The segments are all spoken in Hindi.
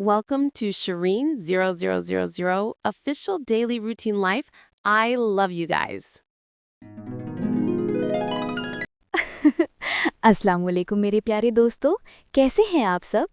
Welcome to Shireen 0000 official daily routine life. I love you guys. अस्सलाम वालेकुम मेरे प्यारे दोस्तों, कैसे हैं आप सब?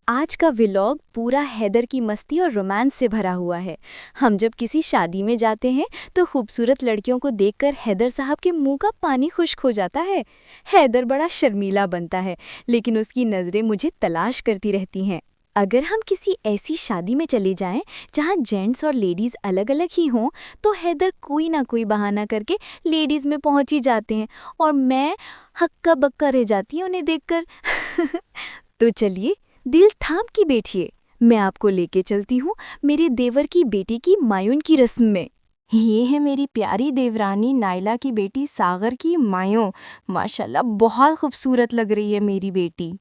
आज का व्लॉग पूरा हैदर की मस्ती और रोमांस से भरा हुआ है। हम जब किसी शादी में जाते हैं तो खूबसूरत लड़कियों को देखकर हैदर साहब के मुंह का पानी खुश्क हो जाता है। हैदर बड़ा शर्मीला बनता है, लेकिन उसकी नज़रें मुझे तलाश करती रहती हैं। अगर हम किसी ऐसी शादी में चले जाएं जहां जेंट्स और लेडीज़ अलग अलग ही हों, तो हैदर कोई ना कोई बहाना करके लेडीज़ में पहुंच ही जाते हैं और मैं हक्का बक्का रह जाती हूं उन्हें देखकर। तो चलिए, दिल थाम के बैठिए, मैं आपको लेके चलती हूँ मेरे देवर की बेटी की मायून की रस्म में। ये है मेरी प्यारी देवरानी नाइला की बेटी सागर की मायूं। माशाल्लाह बहुत खूबसूरत लग रही है मेरी बेटी।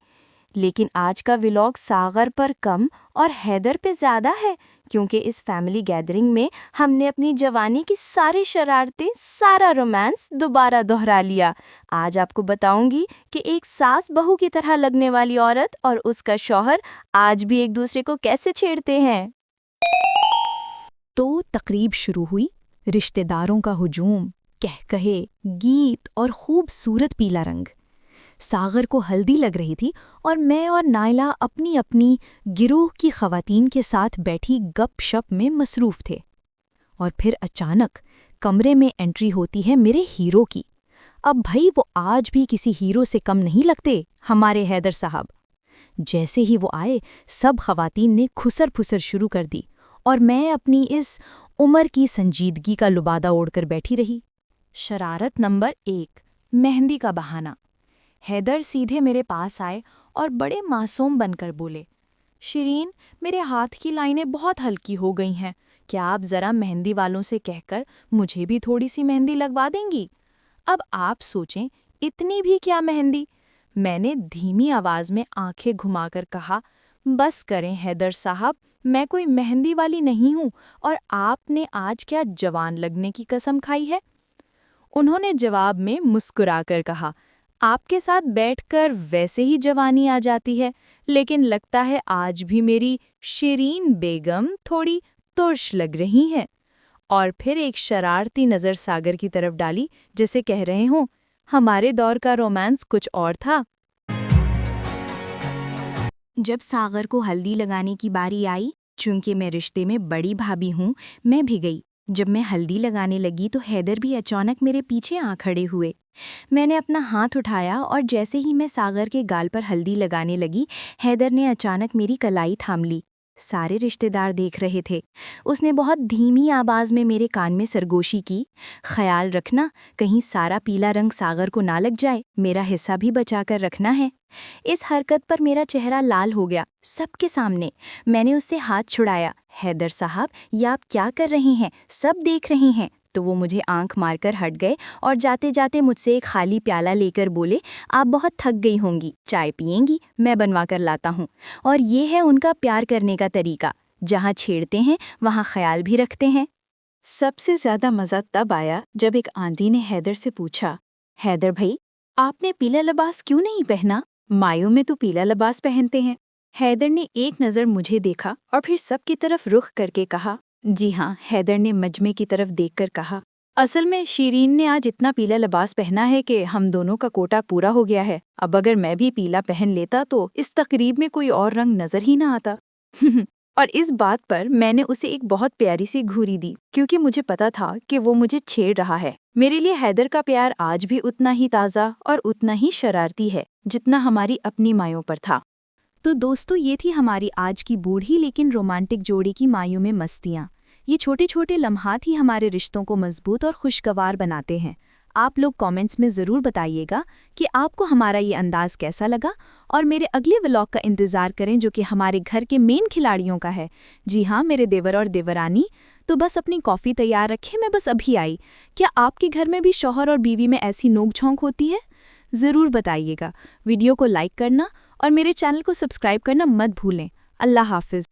लेकिन आज का व्लॉग सागर पर कम और हैदर पे ज़्यादा है, क्योंकि इस फैमिली गैदरिंग में हमने अपनी जवानी की सारी शरारतें, सारा रोमांस दोबारा दोहरा लिया। आज आपको बताऊंगी कि एक सास बहू की तरह लगने वाली औरत और उसका शौहर आज भी एक दूसरे को कैसे छेड़ते हैं। तो तकरीब शुरू हुई। रिश्तेदारों का हुजूम, कहकहे, गीत और खूबसूरत पीला रंग। सागर को हल्दी लग रही थी और मैं और नाइला अपनी अपनी गिरोह की खवातीन के साथ बैठी गपशप में मसरूफ थे। और फिर अचानक कमरे में एंट्री होती है मेरे हीरो की। अब भाई वो आज भी किसी हीरो से कम नहीं लगते, हमारे हैदर साहब। जैसे ही वो आए, सब खवातीन ने खुसर फुसर शुरू कर दी और मैं अपनी इस उम्र की संजीदगी का लुबादा ओढ़कर बैठी रही। शरारत नंबर 1, मेहंदी का बहाना। हैदर सीधे मेरे पास आए और बड़े मासूम बनकर बोले, शिरीन, मेरे हाथ की लाइनें बहुत हल्की हो गई हैं, क्या आप ज़रा मेहंदी वालों से कहकर मुझे भी थोड़ी सी मेहंदी लगवा देंगी? अब आप सोचें, इतनी भी क्या मेहंदी? मैंने धीमी आवाज़ में आंखें घुमाकर कहा, बस करें हैदर साहब, मैं कोई मेहंदी वाली नहीं हूँ और आपने आज क्या जवान लगने की कसम खाई है? उन्होंने जवाब में मुस्कुराकर कहा, आपके साथ बैठकर वैसे ही जवानी आ जाती है, लेकिन लगता है आज भी मेरी शिरीन बेगम थोड़ी तुर्श लग रही हैं। और फिर एक शरारती नज़र सागर की तरफ डाली, जैसे कह रहे हों, हमारे दौर का रोमांस कुछ और था। जब सागर को हल्दी लगाने की बारी आई, चूंकि मैं रिश्ते में बड़ी भाभी हूँ, मैं भी गई। जब मैं हल्दी लगाने लगी तो हैदर भी अचानक मेरे पीछे आ खड़े हुए। मैंने अपना हाथ उठाया और जैसे ही मैं सागर के गाल पर हल्दी लगाने लगी, हैदर ने अचानक मेरी कलाई थाम ली। सारे रिश्तेदार देख रहे थे। उसने बहुत धीमी आवाज़ में मेरे कान में सरगोशी की, ख्याल रखना कहीं सारा पीला रंग सागर को ना लग जाए, मेरा हिस्सा भी बचा कर रखना है। इस हरकत पर मेरा चेहरा लाल हो गया, सबके सामने। मैंने उससे हाथ छुड़ाया, हैदर साहब, ये आप क्या कर रहे हैं, सब देख रहे हैं। तो वो मुझे आंख मारकर हट गए और जाते जाते मुझसे एक खाली प्याला लेकर बोले, आप बहुत थक गई होंगी, चाय पिएंगी, मैं बनवा कर लाता हूँ। और ये है उनका प्यार करने का तरीका, जहाँ छेड़ते हैं वहाँ ख्याल भी रखते हैं। सबसे ज़्यादा मज़ा तब आया जब एक आंटी ने हैदर से पूछा, हैदर भाई, आपने पीला लिबास क्यों नहीं पहना? मायों में तो पीला लिबास पहनते हैं। हैदर ने एक नज़र मुझे देखा और फिर सबकी तरफ रुख करके कहा, जी हाँ। हैदर ने मजमे की तरफ देखकर कहा, असल में शिरीन ने आज इतना पीला लिबास पहना है कि हम दोनों का कोटा पूरा हो गया है। अब अगर मैं भी पीला पहन लेता तो इस तकरीब में कोई और रंग नजर ही ना आता। और इस बात पर मैंने उसे एक बहुत प्यारी सी घूरी दी, क्योंकि मुझे पता था कि वो मुझे छेड़ रहा है। मेरे लिए हैदर का प्यार आज भी उतना ही ताज़ा और उतना ही शरारती है जितना हमारी अपनी मायों पर था। तो दोस्तों, ये थी हमारी आज की बूढ़ी लेकिन रोमांटिक जोड़ी की मायों में मस्तियाँ। ये छोटे छोटे लम्हात ही हमारे रिश्तों को मजबूत और खुशगवार बनाते हैं। आप लोग कमेंट्स में ज़रूर बताइएगा कि आपको हमारा ये अंदाज़ कैसा लगा, और मेरे अगले व्लॉग का इंतज़ार करें जो कि हमारे घर के मेन खिलाड़ियों का है। जी हाँ, मेरे देवर और देवरानी। तो बस अपनी कॉफ़ी तैयार रखें, मैं बस अभी आई। क्या आपके घर में भी शौहर और बीवी में ऐसी नोक-झोंक होती है? ज़रूर बताइएगा। वीडियो को लाइक करना और मेरे चैनल को सब्सक्राइब करना मत भूलें। अल्लाह हाफ़िज़।